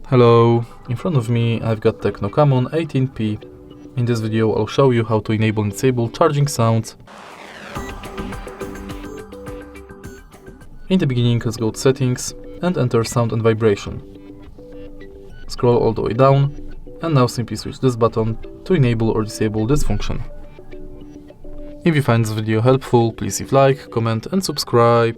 Hello, in front of me I've got Tecno Camon 18P. In this video I'll show you how to enable and disable charging sounds. In the beginning, let's go to settings and enter sound and vibration. Scroll all the way down and now simply switch this button to enable or disable this function. If you find this video helpful, please leave a like, comment and subscribe.